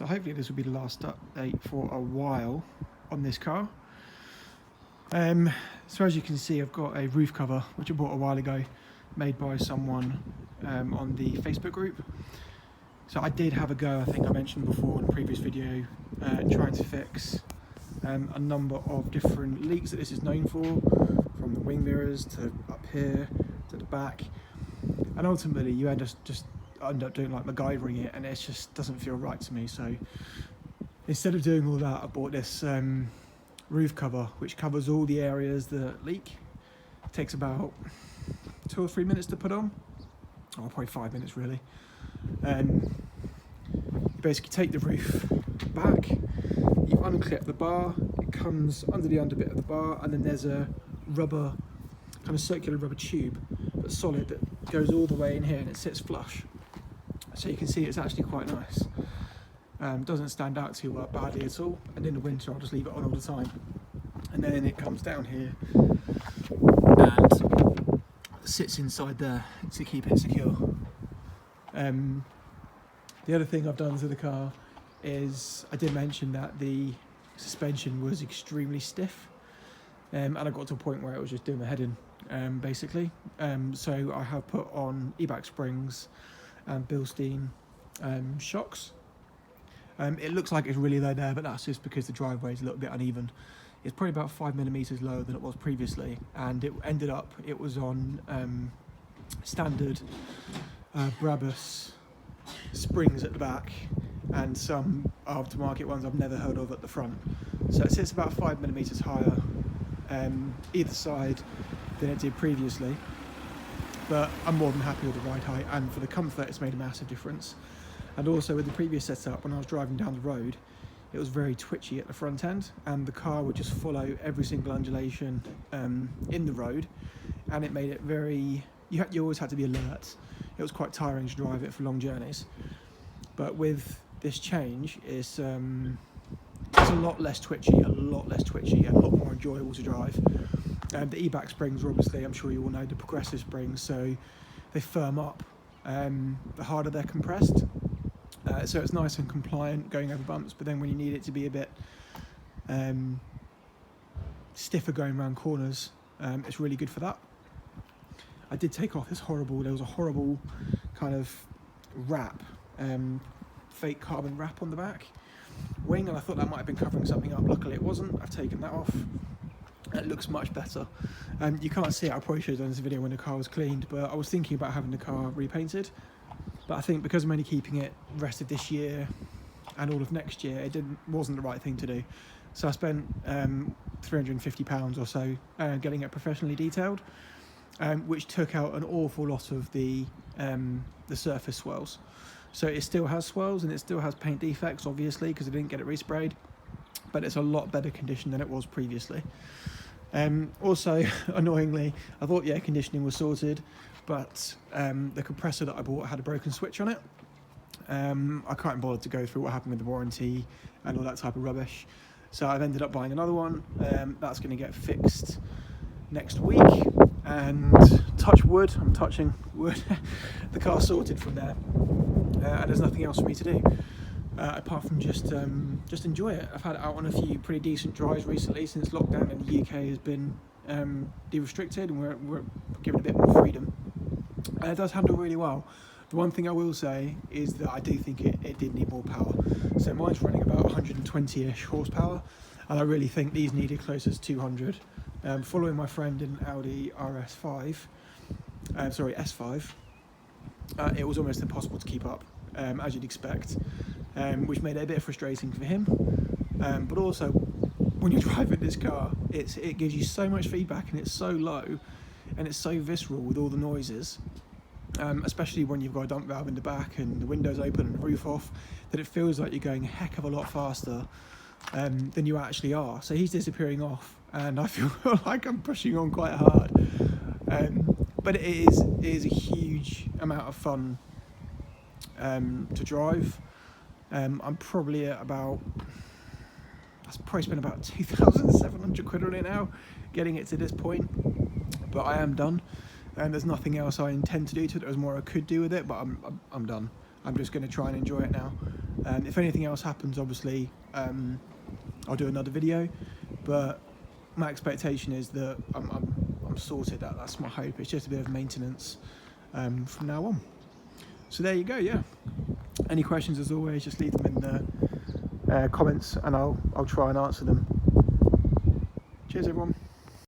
So hopefully this will be the last update for a while on this car. So as you can see, I've got a roof cover which I bought a while ago, made by someone on the Facebook group. So I did have a go, I think I mentioned before in a previous video, trying to fix a number of different leaks that this is known for, from the wing mirrors to up here to the back, and ultimately you end up doing like MacGyvering it, and it just doesn't feel right to me. So instead of doing all that, I bought this roof cover which covers all the areas that leak. It takes about 2 or 3 minutes to put on, or probably 5 minutes really. You basically take the roof back, you unclip the bar, it comes under the underbit of the bar, and then there's a rubber, kind of circular rubber tube, but solid, that goes all the way in here, and it sits flush. So you can see it's actually quite nice. Doesn't stand out too badly at all, and in the winter I'll just leave it on all the time. And then it comes down here and sits inside there to keep it secure. The other thing I've done to the car is, I did mention that the suspension was extremely stiff, and I got to a point where it was just doing my head in, basically. So I have put on e-back springs and Bilstein shocks. It looks like it's really low there, but that's just because the driveway is a little bit uneven. It's probably about 5mm lower than it was previously, and it was on standard brabus springs at the back, and some aftermarket ones I've never heard of at the front. So it sits about 5mm higher either side than it did previously, but I'm more than happy with the ride height, and for the comfort it's made a massive difference. And also with the previous setup, when I was driving down the road, it was very twitchy at the front end, and the car would just follow every single undulation in the road, and it made it very, you always had to be alert. It was quite tiring to drive it for long journeys. But with this change, it's a lot less twitchy, and a lot more enjoyable to drive. The e-back springs are obviously, I'm sure you all know, the progressive springs, so they firm up the harder they're compressed. So it's nice and compliant going over bumps, but then when you need it to be a bit stiffer going around corners, it's really good for that. I did take off there was a horrible kind of wrap, fake carbon wrap on the back wing, and I thought that might have been covering something up. Luckily it wasn't. I've taken that off. It looks much better. You can't see it, I probably should have done this video when the car was cleaned, but I was thinking about having the car repainted. But I think because I'm only keeping it the rest of this year and all of next year, it wasn't the right thing to do. So I spent £350 or so getting it professionally detailed, which took out an awful lot of the surface swirls. So it still has swirls and it still has paint defects, obviously, because I didn't get it resprayed, but it's a lot better condition than it was previously. Also, annoyingly, I thought the air conditioning was sorted, but the compressor that I bought had a broken switch on it. I can't bother to go through what happened with the warranty and all that type of rubbish, so I've ended up buying another one. That's going to get fixed next week, and touch wood, I'm touching wood, the car's sorted from there, and there's nothing else for me to do apart from just enjoy it. I've had it out on a few pretty decent drives recently since lockdown in the UK has been de-restricted, and we're given a bit more freedom. And it does handle really well. The one thing I will say is that I do think it did need more power. So mine's running about 120-ish horsepower, and I really think these needed closer to 200. Following my friend in Audi S5, it was almost impossible to keep up, as you'd expect, which made it a bit frustrating for him. But also, when you're driving this car, it gives you so much feedback, and it's so low, and it's so visceral with all the noises, especially when you've got a dump valve in the back and the windows open and the roof off, that it feels like you're going a heck of a lot faster than you actually are. So he's disappearing off, and I feel like I'm pushing on quite hard. But it is a huge amount of fun to drive. I'm probably at about, I've probably spent about 2,700 quid on it now, getting it to this point, but I am done. And there's nothing else I intend to do to it. There's more I could do with it, but I'm done. I'm just going to try and enjoy it now. If anything else happens, obviously I'll do another video, but my expectation is that I'm sorted. That's my hope. It's just a bit of maintenance from now on. So there you go. Yeah, any questions, as always, just leave them in the comments and I'll try and answer them. Cheers everyone.